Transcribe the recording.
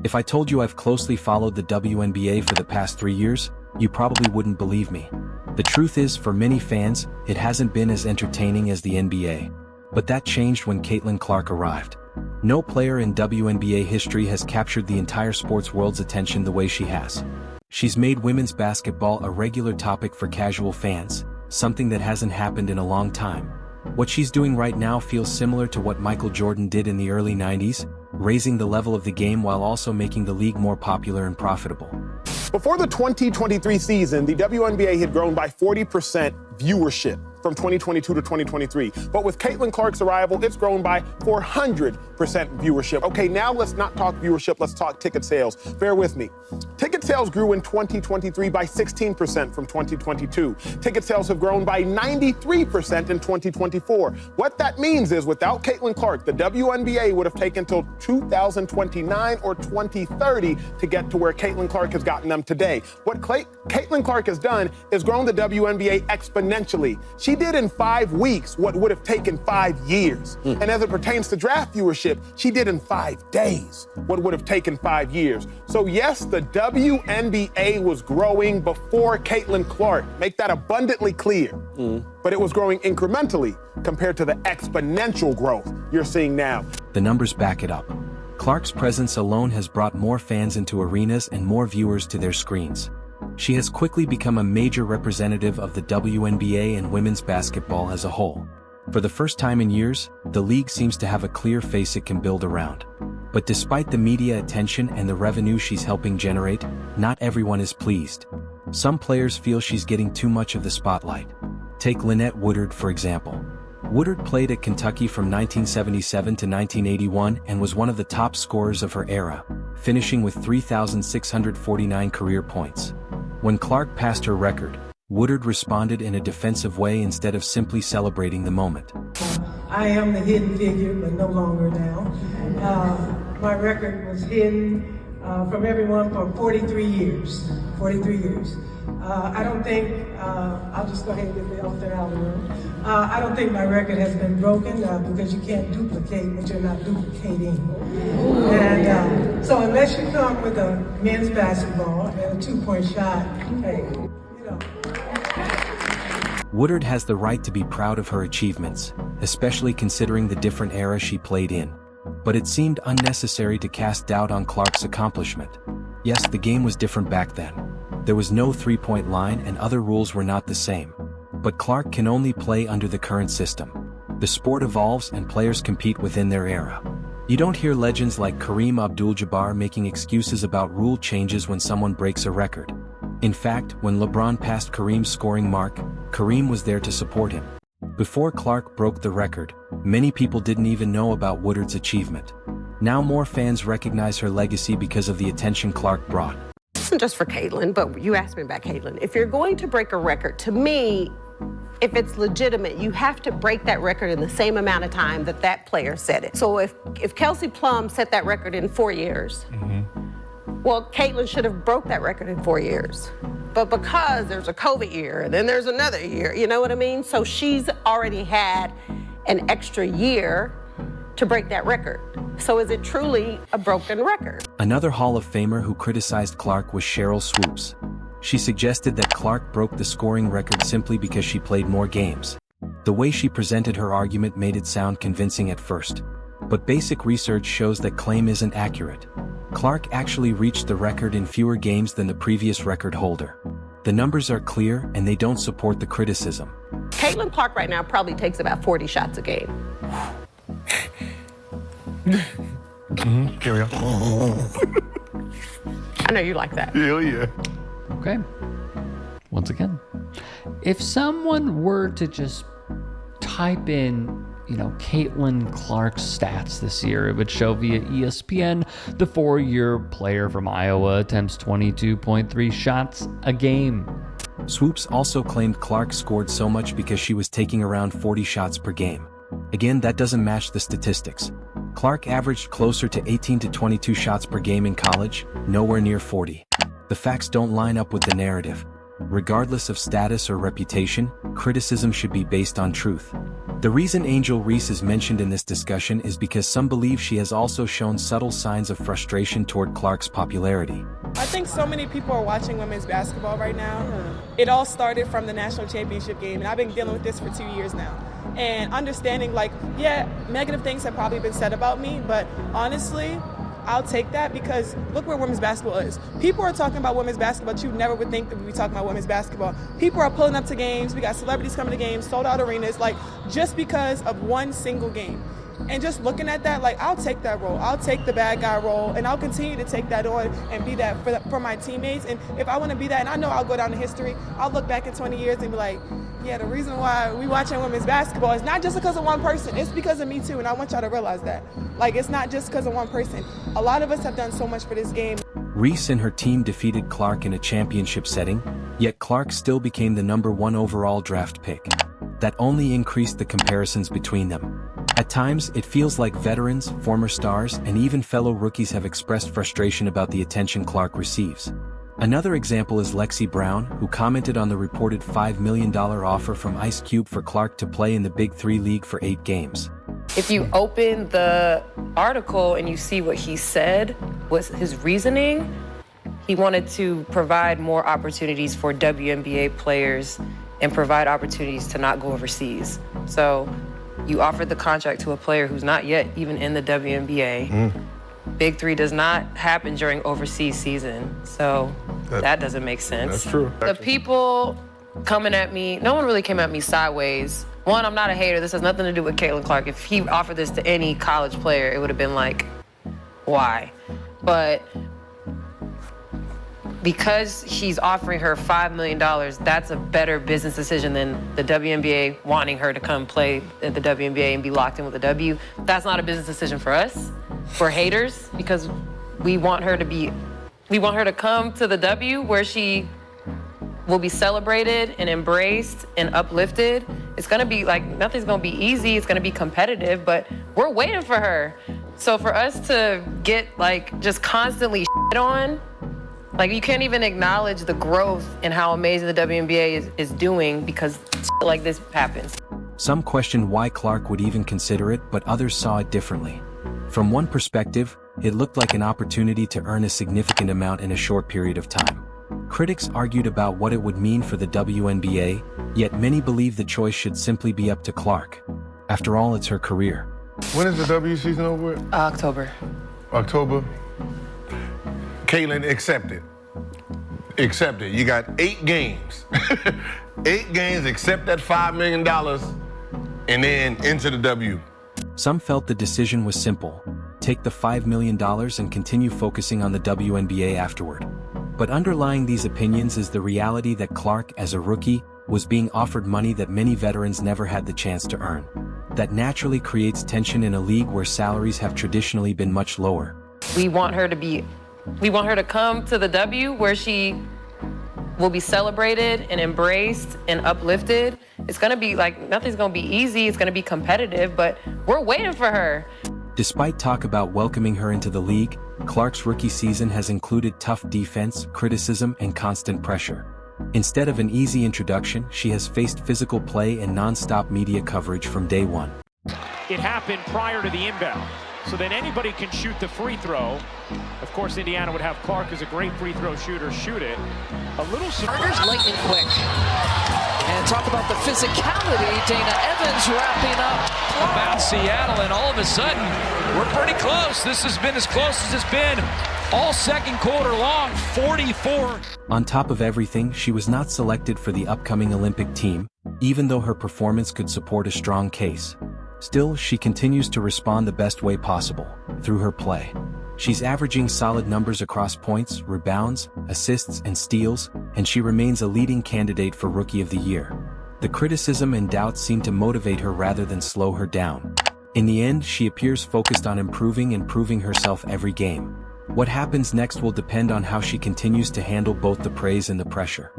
If I told you I've closely followed the WNBA for the past 3 years, you probably wouldn't believe me. The truth is, for many fans, it hasn't been as entertaining as the NBA. But that changed when Caitlin Clark arrived. No player in WNBA history has captured the entire sports world's attention the way she has. She's made women's basketball a regular topic for casual fans, something that hasn't happened in a long time. What she's doing right now feels similar to what Michael Jordan did in the early 90s, raising the level of the game while also making the league more popular and profitable. Before the 2023 season, the WNBA had grown by 40% viewership from 2022 to 2023. But with Caitlin Clark's arrival, it's grown by 400% viewership. Okay, now let's not talk viewership, let's talk ticket sales. Bear with me. Ticket sales grew in 2023 by 16% from 2022. Ticket sales have grown by 93% in 2024. What that means is without Caitlin Clark, the WNBA would have taken till 2029 or 2030 to get to where Caitlin Clark has gotten them today. What Caitlin Clark has done is grown the WNBA exponentially. She did in 5 weeks what would have taken 5 years. And as it pertains to draft viewership, she did in 5 days what would have taken 5 years. So yes, the WNBA was growing before Caitlin Clark. Make that abundantly clear. But it was growing incrementally compared to the exponential growth you're seeing now. The numbers back it up. Clark's presence alone has brought more fans into arenas and more viewers to their screens. She has quickly become a major representative of the WNBA and women's basketball as a whole. For the first time in years, the league seems to have a clear face it can build around. But despite the media attention and the revenue she's helping generate, not everyone is pleased. Some players feel she's getting too much of the spotlight. Take Lynette Woodard, for example. Woodard played at Kentucky from 1977 to 1981 and was one of the top scorers of her era, finishing with 3,649 career points. When Clark passed her record, Woodard responded in a defensive way instead of simply celebrating the moment. I am the hidden figure, but no longer now. My record was hidden from everyone for 43 years. 43 years. I don't think, I'll just go ahead and get the elephant out of the room. I don't think my record has been broken because you can't duplicate what you're not duplicating. And so unless you come with a men's basketball and a 2-point shot, hey, you know. Woodard has the right to be proud of her achievements, especially considering the different era she played in. But it seemed unnecessary to cast doubt on Clark's accomplishment. Yes, the game was different back then. There was no 3-point line and other rules were not the same. But Clark can only play under the current system. The sport evolves and players compete within their era. You don't hear legends like Kareem Abdul-Jabbar making excuses about rule changes when someone breaks a record. In fact, when LeBron passed Kareem's scoring mark, Kareem was there to support him. Before Clark broke the record, many people didn't even know about Woodard's achievement. Now more fans recognize her legacy because of the attention Clark brought. This isn't just for Caitlin, but you asked me about Caitlin. If you're going to break a record, to me, if it's legitimate, you have to break that record in the same amount of time that that player set it. So if Kelsey Plum set that record in 4 years, well, Caitlin should have broke that record in 4 years. But because there's a COVID year and then there's another year, you know what I mean? So she's already had an extra year to break that record. So is it truly a broken record? Another Hall of Famer who criticized Clark was Cheryl Swoops. She suggested that Clark broke the scoring record simply because she played more games. The way she presented her argument made it sound convincing at first. But basic research shows that claim isn't accurate. Clark actually reached the record in fewer games than the previous record holder. The numbers are clear and they don't support the criticism. Caitlin Clark right now probably takes about 40 shots a game. Here we go. I know you like that. Hell yeah. Okay. Once again, if someone were to just type in, Caitlin Clark's stats this year, it would show via ESPN the 4-year player from Iowa attempts 22.3 shots a game. Swoops also claimed Clark scored so much because she was taking around 40 shots per game. Again, that doesn't match the statistics. Clark averaged closer to 18 to 22 shots per game in college, nowhere near 40. The facts don't line up with the narrative. Regardless of status or reputation, criticism should be based on truth. The reason Angel Reese is mentioned in this discussion is because some believe she has also shown subtle signs of frustration toward Clark's popularity. I think so many people are watching women's basketball right now. It all started from the national championship game, and I've been dealing with this for 2 years now. And understanding, like, yeah, negative things have probably been said about me, but honestly, I'll take that because look where women's basketball is. People are talking about women's basketball, but you never would think that we'd be talking about women's basketball. People are pulling up to games. We got celebrities coming to games, sold out arenas, like just because of one single game. And just looking at that, like, I'll take that role. I'll take the bad guy role, and I'll continue to take that on and be that for my teammates. And if I want to be that, and I know I'll go down in history, I'll look back in 20 years and be like, yeah, the reason why we watching women's basketball is not just because of one person. It's because of me, too, and I want y'all to realize that. Like, it's not just because of one person. A lot of us have done so much for this game. Reese and her team defeated Clark in a championship setting, yet Clark still became the #1 overall draft pick. That only increased the comparisons between them. At times, it feels like veterans, former stars, and even fellow rookies have expressed frustration about the attention Clark receives. Another example is Lexi Brown, who commented on the reported $5 million offer from Ice Cube for Clark to play in the Big 3 League for 8 games. If you open the article and you see what he said was his reasoning, he wanted to provide more opportunities for WNBA players and provide opportunities to not go overseas. So you offered the contract to a player who's not yet even in the WNBA. Big 3 does not happen during overseas season, so that doesn't make sense. That's true. The people coming at me, no one really came at me sideways. One, I'm not a hater. This has nothing to do with Caitlin Clark. If he offered this to any college player, it would have been like, why? But because he's offering her $5 million, that's a better business decision than the WNBA wanting her to come play at the WNBA and be locked in with a W. That's not a business decision for us. We're haters because we want her to come to the W where she will be celebrated and embraced and uplifted. It's gonna be like, nothing's gonna be easy, it's gonna be competitive, but we're waiting for her. So for us to get like just constantly shit on, like you can't even acknowledge the growth and how amazing the WNBA is doing because shit like this happens. Some questioned why Clark would even consider it, but others saw it differently. From one perspective, it looked like an opportunity to earn a significant amount in a short period of time. Critics argued about what it would mean for the WNBA, yet many believe the choice should simply be up to Clark. After all, it's her career. When is the W season over with? October. October. Caitlin, accept it. Accept it. You got 8 games. 8 games, accept that $5 million, and then into the W. Some felt the decision was simple. Take the $5 million and continue focusing on the WNBA afterward. But underlying these opinions is the reality that Clark, as a rookie, was being offered money that many veterans never had the chance to earn. That naturally creates tension in a league where salaries have traditionally been much lower. We want her to come to the W where she will be celebrated and embraced and uplifted. It's gonna be like, nothing's gonna be easy, it's gonna be competitive, but we're waiting for her. Despite talk about welcoming her into the league, Clark's rookie season has included tough defense, criticism, and constant pressure. Instead of an easy introduction, she has faced physical play and non-stop media coverage from day one. It happened prior to the inbound, so then anybody can shoot the free throw. Of course, Indiana would have Clark as a great free throw shooter shoot it. A little surprise. Lightning quick. And talk about the physicality. Dana Evans wrapping up. About Seattle, and all of a sudden, we're pretty close. This has been as close as it's been all second quarter long, 44. On top of everything, she was not selected for the upcoming Olympic team, even though her performance could support a strong case. Still, she continues to respond the best way possible, through her play. She's averaging solid numbers across points, rebounds, assists, and steals, and she remains a leading candidate for Rookie of the Year. The criticism and doubts seem to motivate her rather than slow her down. In the end, she appears focused on improving and proving herself every game. What happens next will depend on how she continues to handle both the praise and the pressure.